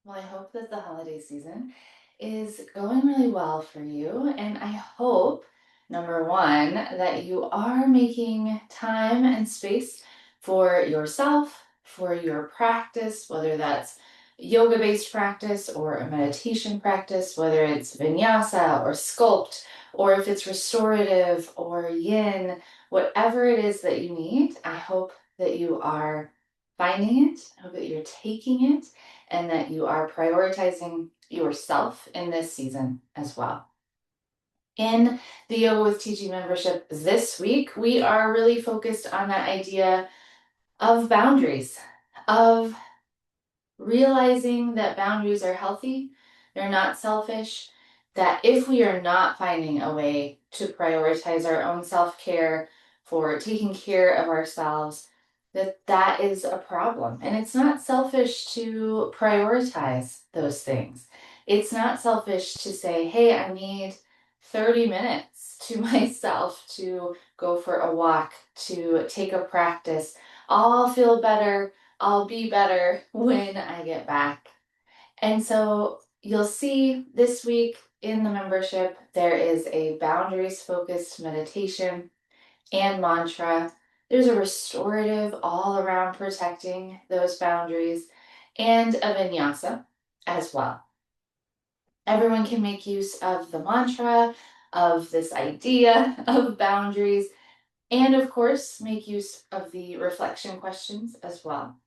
Well, I hope that the holiday season is going really well for you. And I hope, number one, that you are making time and space for yourself, for your practice, whether that's yoga-based practice or a meditation practice, whether it's vinyasa or sculpt, or if it's restorative or yin, whatever it is that you need, I hope that you are finding it. I hope that you're taking it and that you are prioritizing yourself in this season as well. In the Yoga with TG membership this week, we are really focused on that idea of boundaries, of realizing that boundaries are healthy, they're not selfish, that if we are not finding a way to prioritize our own self-care for taking care of ourselves, that is a problem. And it's not selfish to prioritize those things. It's not selfish to say, hey, I need 30 minutes to myself to go for a walk, to take a practice. I'll feel better, I'll be better when I get back. And so you'll see this week in the membership, there is a boundaries focused meditation and mantra. There's a restorative all around protecting those boundaries and a vinyasa as well. Everyone can make use of the mantra, of this idea of boundaries, and of course, make use of the reflection questions as well.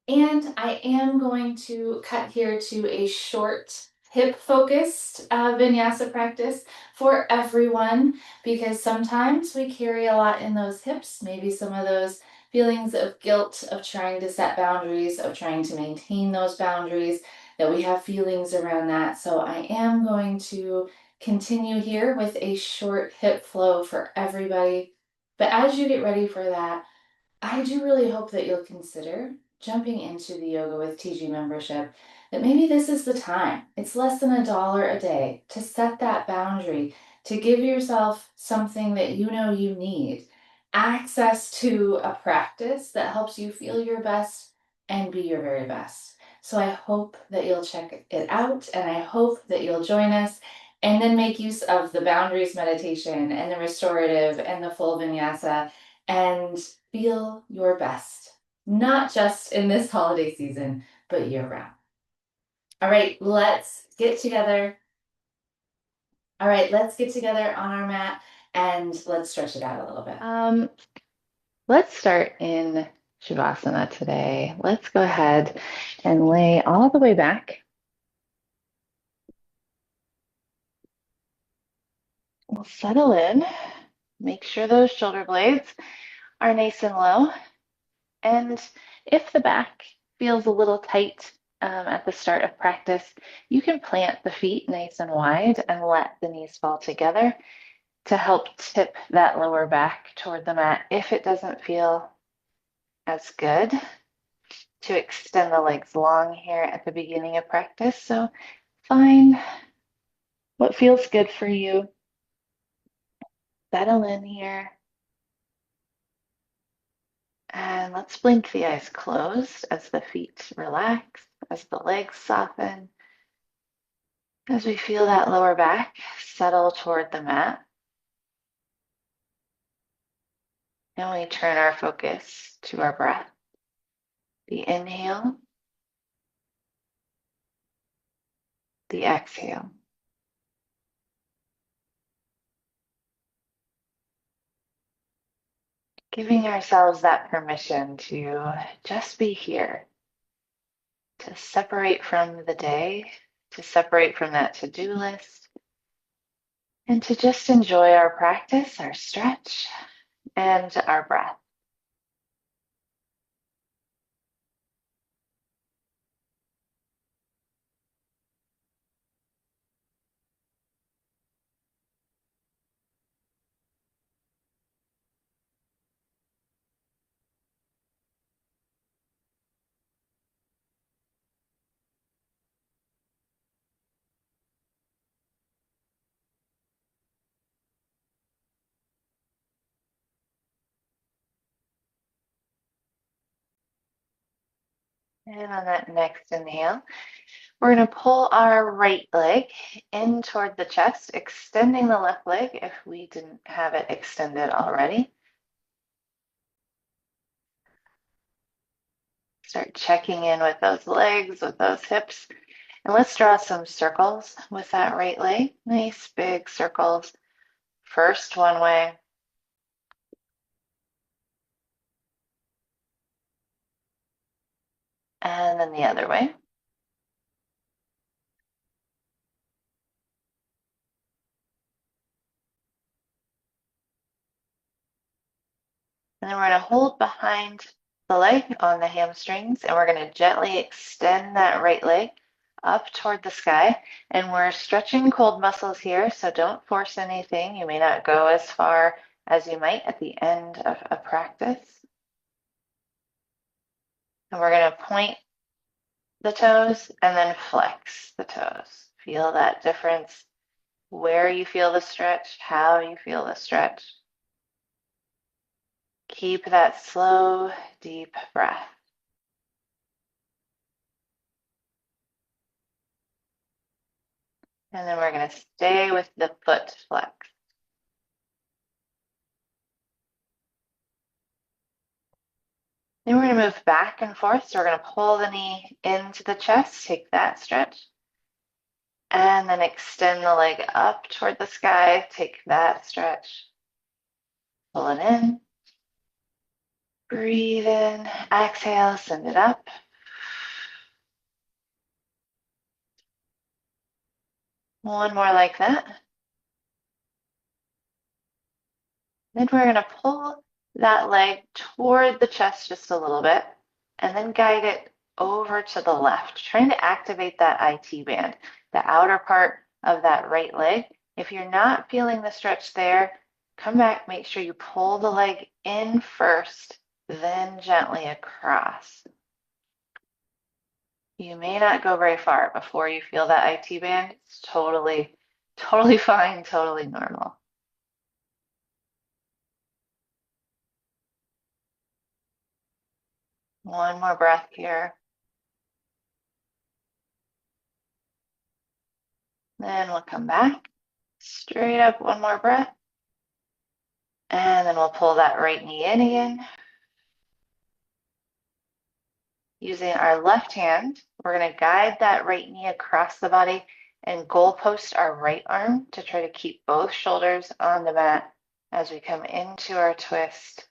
And I am going to cut here to a short hip-focused vinyasa practice for everyone, because sometimes we carry a lot in those hips, maybe some of those feelings of guilt of trying to set boundaries, of trying to maintain those boundaries, that we have feelings around that. So I am going to continue here with a short hip flow for everybody. But as you get ready for that, I do really hope that you'll consider jumping into the Yoga with TG membership, that maybe this is the time. It's less than $1 a day to set that boundary, to give yourself something that you know you need, access to a practice that helps you feel your best and be your very best. So I hope that you'll check it out, and I hope that you'll join us and then make use of the boundaries meditation and the restorative and the full vinyasa and feel your best, not just in this holiday season, but year round. All right, let's get together. All right, let's get together on our mat and let's stretch it out a little bit. Let's start in Shavasana today. Let's go ahead and lay all the way back. We'll settle in. Make sure those shoulder blades are nice and low. And if the back feels a little tight at the start of practice, you can plant the feet nice and wide and let the knees fall together to help tip that lower back toward the mat if it doesn't feel as good to extend the legs long here at the beginning of practice. So find what feels good for you. Settle in here. And let's blink the eyes closed as the feet relax, as the legs soften, as we feel that lower back settle toward the mat. And we turn our focus to our breath. The inhale, the exhale. Giving ourselves that permission to just be here, to separate from the day, to separate from that to-do list, and to just enjoy our practice, our stretch, and our breath. And on that next inhale, we're going to pull our right leg in toward the chest, extending the left leg if we didn't have it extended already. Start checking in with those legs, with those hips. And let's draw some circles with that right leg. Nice big circles. First one way. And then the other way. And then we're going to hold behind the leg on the hamstrings, and we're going to gently extend that right leg up toward the sky. And we're stretching cold muscles here, so don't force anything. You may not go as far as you might at the end of a practice. And we're going to point the toes and then flex the toes. Feel that difference, where you feel the stretch, how you feel the stretch. Keep that slow, deep breath. And then we're going to stay with the foot flex. Then we're going to move back and forth. So we're going to pull the knee into the chest, take that stretch. And then extend the leg up toward the sky, take that stretch. Pull it in. Breathe in. Exhale, send it up. One more like that. Then we're going to pull that leg toward the chest just a little bit and then guide it over to the left, trying to activate that IT band, the outer part of that right leg. If you're not feeling the stretch there, come back, make sure you pull the leg in first, then gently across. You may not go very far before you feel that IT band. It's totally fine, totally normal. One more breath here. Then we'll come back, straight up, one more breath. And then we'll pull that right knee in again. Using our left hand, we're going to guide that right knee across the body and goalpost our right arm to try to keep both shoulders on the mat as we come into our twist.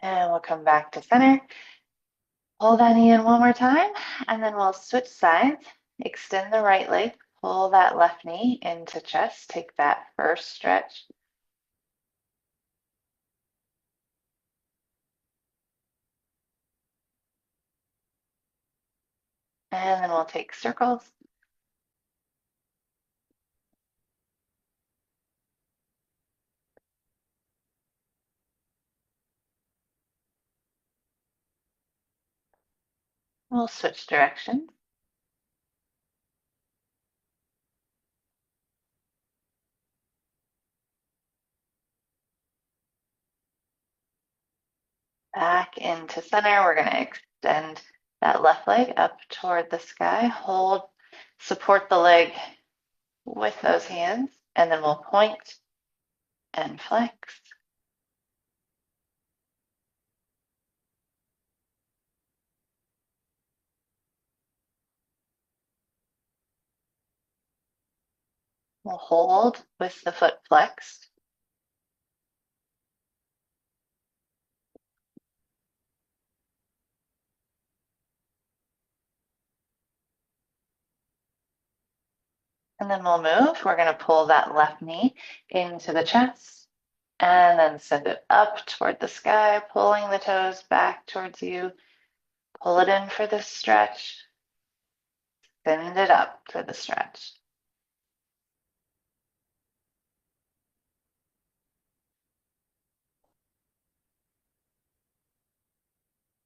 And we'll come back to center. Pull that knee in one more time, and then we'll switch sides. Extend the right leg, pull that left knee into chest. Take that first stretch. And then we'll take circles. We'll switch directions. Back into center. We're going to extend that left leg up toward the sky. Hold, support the leg with those hands, and then we'll point and flex. We'll hold with the foot flexed. And then we'll move. We're going to pull that left knee into the chest and then send it up toward the sky, pulling the toes back towards you. Pull it in for this stretch. Send it up for the stretch.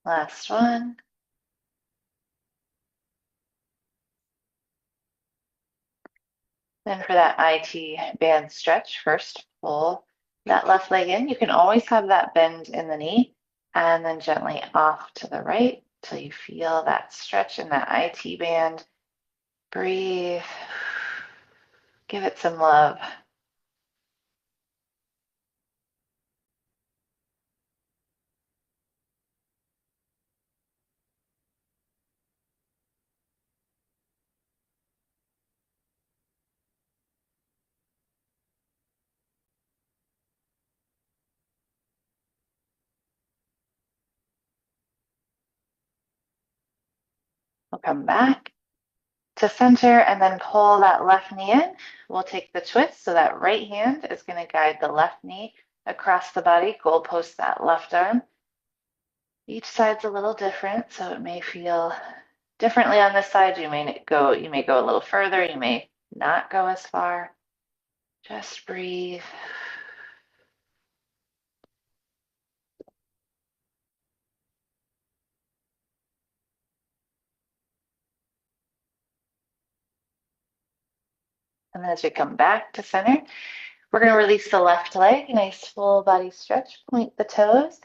Last one. Then for that IT band stretch, first pull that left leg in. You can always have that bend in the knee and then gently off to the right till you feel that stretch in that IT band. Breathe. Give it some love. We'll come back to center and then pull that left knee in. We'll take the twist. So that right hand is going to guide the left knee across the body, goalpost that left arm. Each side's a little different, so it may feel differently on this side. You may go a little further, you may not go as far. Just breathe. And then as we come back to center, we're going to release the left leg. Nice full body stretch. Point the toes.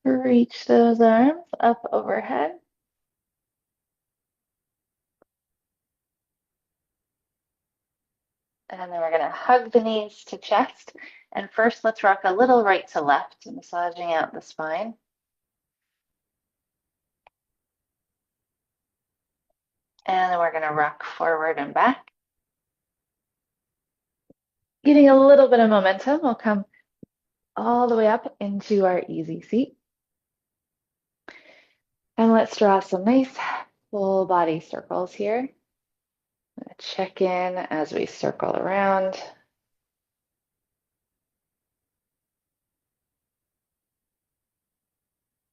Reach those arms up overhead. And then we're going to hug the knees to chest. And first, let's rock a little right to left, massaging out the spine. And then we're going to rock forward and back. Getting a little bit of momentum, we'll come all the way up into our easy seat. And let's draw some nice full body circles here. Check in as we circle around.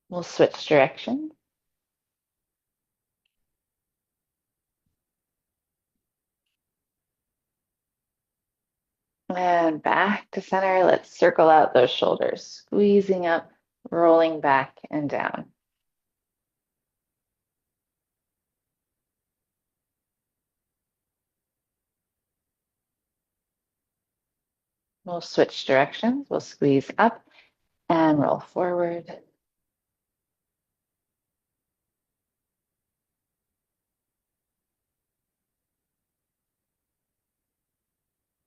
We'll switch direction. And back to center. Let's circle out those shoulders, squeezing up, rolling back and down. We'll switch directions. We'll squeeze up and roll forward.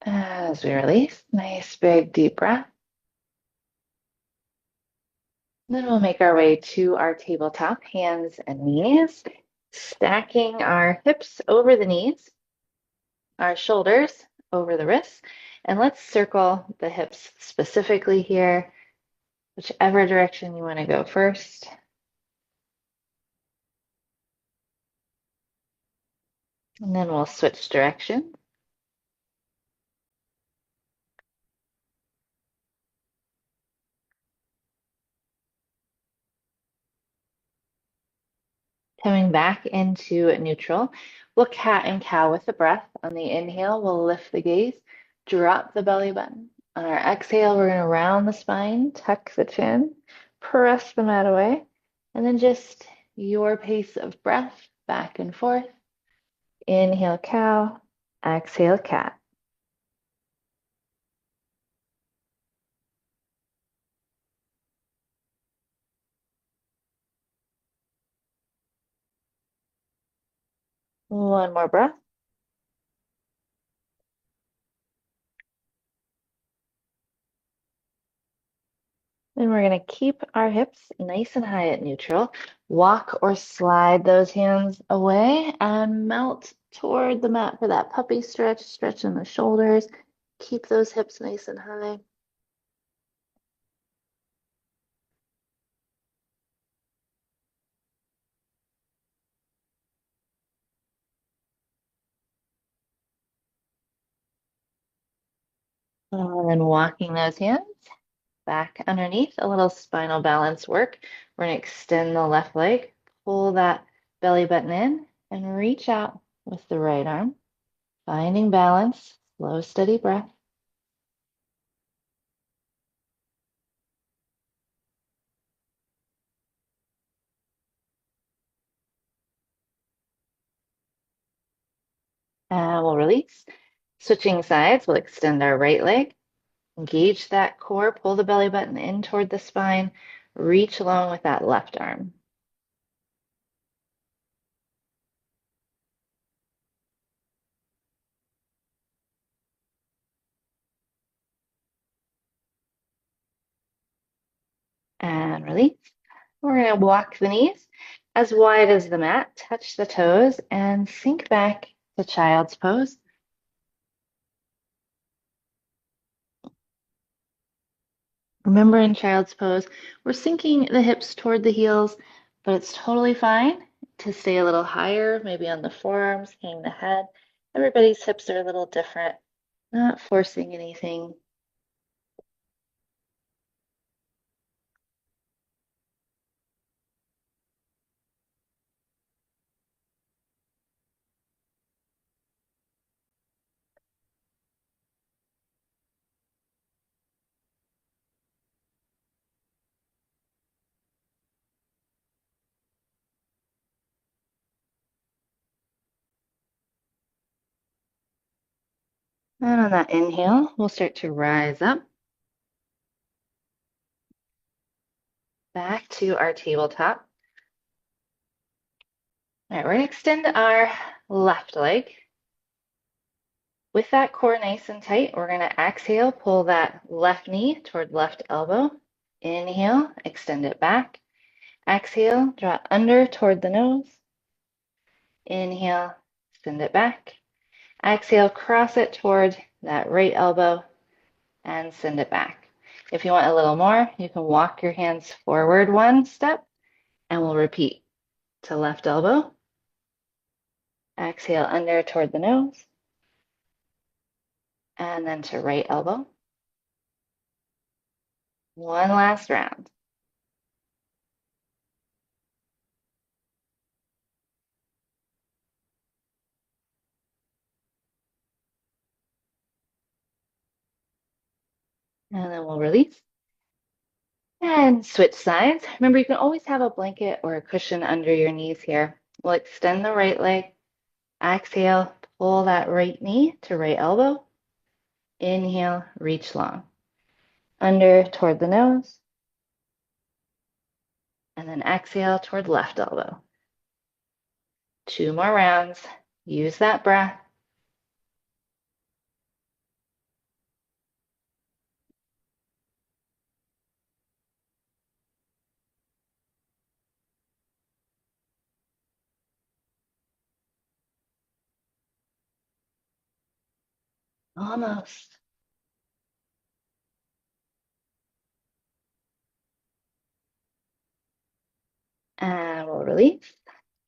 As we release, nice big deep breath. Then we'll make our way to our tabletop, hands and knees, stacking our hips over the knees, our shoulders over the wrists, and let's circle the hips specifically here, whichever direction you want to go first. And then we'll switch direction. Coming back into neutral, we'll cat and cow with the breath. On the inhale, we'll lift the gaze, drop the belly button. On our exhale, we're going to round the spine, tuck the chin, press the mat away, and then just your pace of breath back and forth. Inhale, cow, exhale, cat. One more breath. Then we're going to keep our hips nice and high at neutral. Walk or slide those hands away and melt toward the mat for that puppy stretch, stretch in the shoulders. Keep those hips nice and high. And then walking those hands back underneath, a little spinal balance work. We're going to extend the left leg, pull that belly button in, and reach out with the right arm. Finding balance, slow, steady breath. And we'll release. Switching sides, we'll extend our right leg, engage that core, pull the belly button in toward the spine, reach along with that left arm. And release. We're going to walk the knees as wide as the mat, touch the toes, and sink back to child's pose. Remember, in child's pose, we're sinking the hips toward the heels, but it's totally fine to stay a little higher, maybe on the forearms, hang the head. Everybody's hips are a little different, not forcing anything. And on that inhale, we'll start to rise up back to our tabletop. All right, we're going to extend our left leg. With that core nice and tight, we're going to exhale, pull that left knee toward left elbow. Inhale, extend it back. Exhale, draw under toward the nose. Inhale, send it back. Exhale, cross it toward that right elbow and send it back. If you want a little more, you can walk your hands forward one step and we'll repeat to left elbow. Exhale, under toward the nose. And then to right elbow. One last round. And then we'll release. And switch sides. Remember, you can always have a blanket or a cushion under your knees here. We'll extend the right leg. Exhale, pull that right knee to right elbow. Inhale, reach long. Under toward the nose. And then exhale toward left elbow. 2 more rounds. Use that breath. Almost. And we'll release.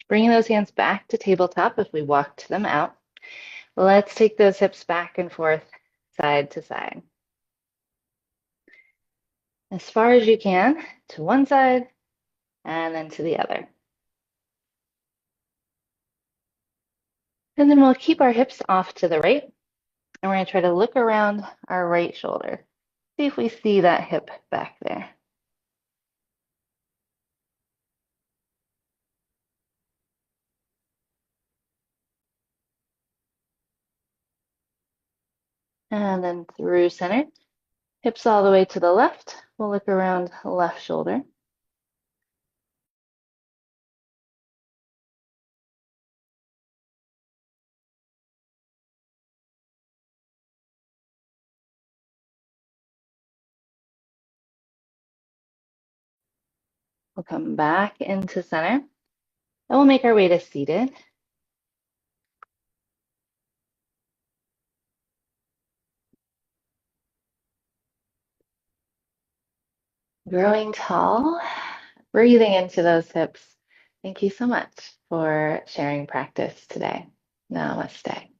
Bringing those hands back to tabletop if we walked them out. Let's take those hips back and forth, side to side. As far as you can, to one side and then to the other. And then we'll keep our hips off to the right. And we're going to try to look around our right shoulder. See if we see that hip back there. And then through center. Hips all the way to the left. We'll look around left shoulder. We'll come back into center. And we'll make our way to seated. Growing tall, breathing into those hips. Thank you so much for sharing practice today. Namaste.